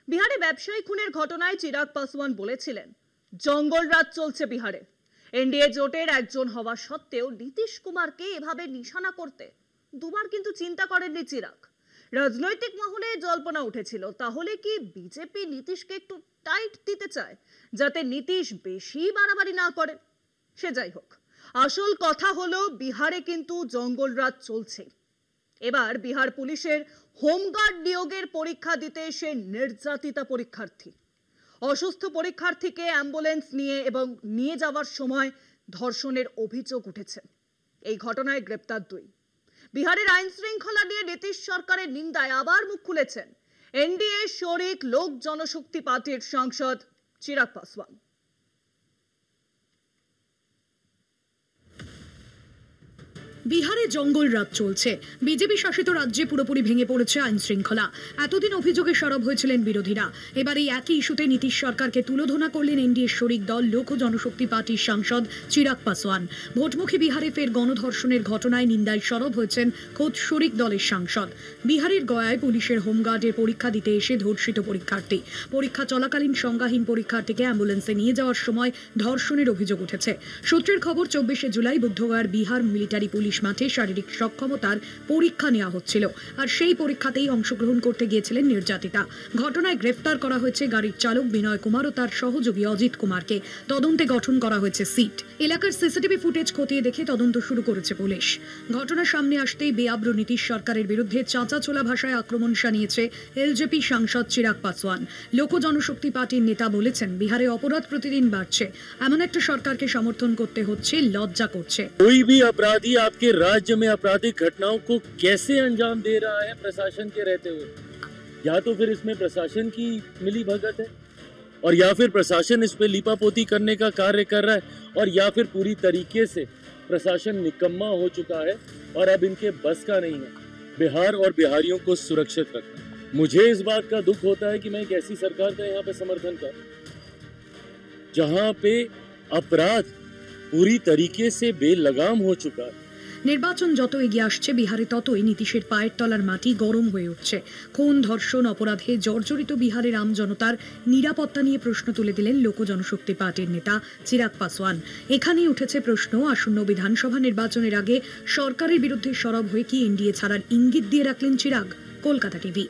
বিহারে ব্যবসায়ী খুনের ঘটনায় চিরাগ পাসওয়ান বলেছিলেন, জঙ্গলরাজ চলছে বিহারে। এনডিএ জোটের একজন হওয়া সত্ত্বেও নীতিশ কুমারকে এভাবে নিশানা করতে দুবার কিন্তু চিন্তা করেননি চিরাগ। রাজনৈতিক মহলে জল্পনা উঠেছিল, তাহলে কি বিজেপি নীতিশকে একটু টাইট দিতে চায়, যাতে নীতিশ বেশি বাড়াবাড়ি না করে? সে যাই হোক, আসল কথা হলো বিহারে কিন্তু জঙ্গলরাজ চলছে। এবার বিহার পুলিশের হোমগার্ড নিয়োগের পরীক্ষা দিতে এসে নির্যাতিতা পরীক্ষার্থী, অসুস্থ পরীক্ষার্থীকে অ্যাম্বুলেন্স নিয়ে যাওয়ার সময় ধর্ষণের অভিযোগ উঠেছে। এই ঘটনায় গ্রেপ্তার 2। বিহারের আইন শৃঙ্খলা নিয়ে নীতিশ সরকারের নিন্দায় আবার মুখ খুলেছেন এনডিএ শরিক লোক জনশক্তি পার্টির সাংসদ চিরাগ পাসওয়ান। বিহারে জঙ্গলরাজ চলছে। বিজেপি শাসিত রাজ্যে পুরোপুরি ভেঙে পড়েছে আইন শৃঙ্খলা। এতদিন অভিযোগে সরব হয়েছিলেন বিরোধীরা। এবার এই একই ইস্যুতে নীতিশ সরকারকে তুলোধনা করলেন এনডিএ শরিক দল লোক জনশক্তি পার্টির সাংসদ চিরাগ পাসওয়ান। ভোটমুখী বিহারে ফের গণধর্ষণের ঘটনায় নিন্দায় সরব হয়েছেন খোদ শরিক দলের সাংসদ। বিহারের গয়ায় পুলিশের হোমগার্ডের পরীক্ষা দিতে এসে ধর্ষিত পরীক্ষার্থী। পরীক্ষা চলাকালীন সংজ্ঞাহীন পরীক্ষার্থীকে অ্যাম্বুলেন্সে নিয়ে যাওয়ার সময় ধর্ষণের অভিযোগ উঠেছে। সূত্রের খবর, 24শে জুলাই বুদ্ধগয়ার বিহার মিলিটারি পুলিশ মাঠে শারীরিক সক্ষমতার পরীক্ষা নেওয়া হচ্ছিল, আর সেই পরীক্ষাতেই অংশগ্রহণ করতে গিয়েছিলেন নির্যাতিতা। ঘটনায় গ্রেফতার করা হয়েছে গাড়ির চালক বিনয় কুমার ও তার সহযোগী অজিত কুমারকে। তদন্তে গঠন করা হয়েছে সিট। এলাকার সিসিটিভি ফুটেজ খতিয়ে দেখে তদন্ত শুরু করেছে পুলিশ। ঘটনা সামনে আসতেই বেআব্রু নীতিশ সরকারের বিরুদ্ধে চাঁচাছোলা ভাষায় আক্রমণ শানিয়েছে এলজেপি সাংসদ চিরাগ পাসওয়ান। লোক জনশক্তি পার্টির নেতা বলেছেন, বিহারে অপরাধ প্রতিদিন বাড়ছে, এমন একটা সরকারকে সমর্থন করতে হচ্ছে লজ্জা করছে। कोई भी अपराधी आपके राज्य में आपराधिक घटनाओं को कैसे अंजाम दे रहा है प्रशासन के रहते हुए, या तो फिर इसमें प्रशासन की मिली भगत है, और या फिर प्रशासन इस पे लीपापोती करने का कार्य कर रहा है, और या फिर पूरी तरीके से प्रशासन निकम्मा हो चुका है और अब इनके बस का नहीं है बिहार और बिहारियों को सुरक्षित रखना। मुझे इस बात का दुख होता है कि मैं एक ऐसी सरकार का यहाँ पे समर्थन कर, जहाँ पे अपराध पूरी तरीके से बेलगाम हो चुका है। নির্বাচন যত এগিয়ে আসছে বিহারে ততই নীতিশের পায়ের তলার মাটি গরম হয়ে উঠছে। খুন ধর্ষণ অপরাধে জর্জরিত বিহারের আম জনতার নিরাপত্তা নিয়ে প্রশ্ন তুলে দিলেন লোক জনশক্তি পার্টির নেতা চিরাগ পাসওয়ান। এখানেই উঠেছে প্রশ্ন, আসন্ন বিধানসভা নির্বাচনের আগে সরকারের বিরুদ্ধে সরব হয়ে কি এনডিএ ছাড়ার ইঙ্গিত দিয়ে রাখলেন চিরাগ? কলকাতা টিভি।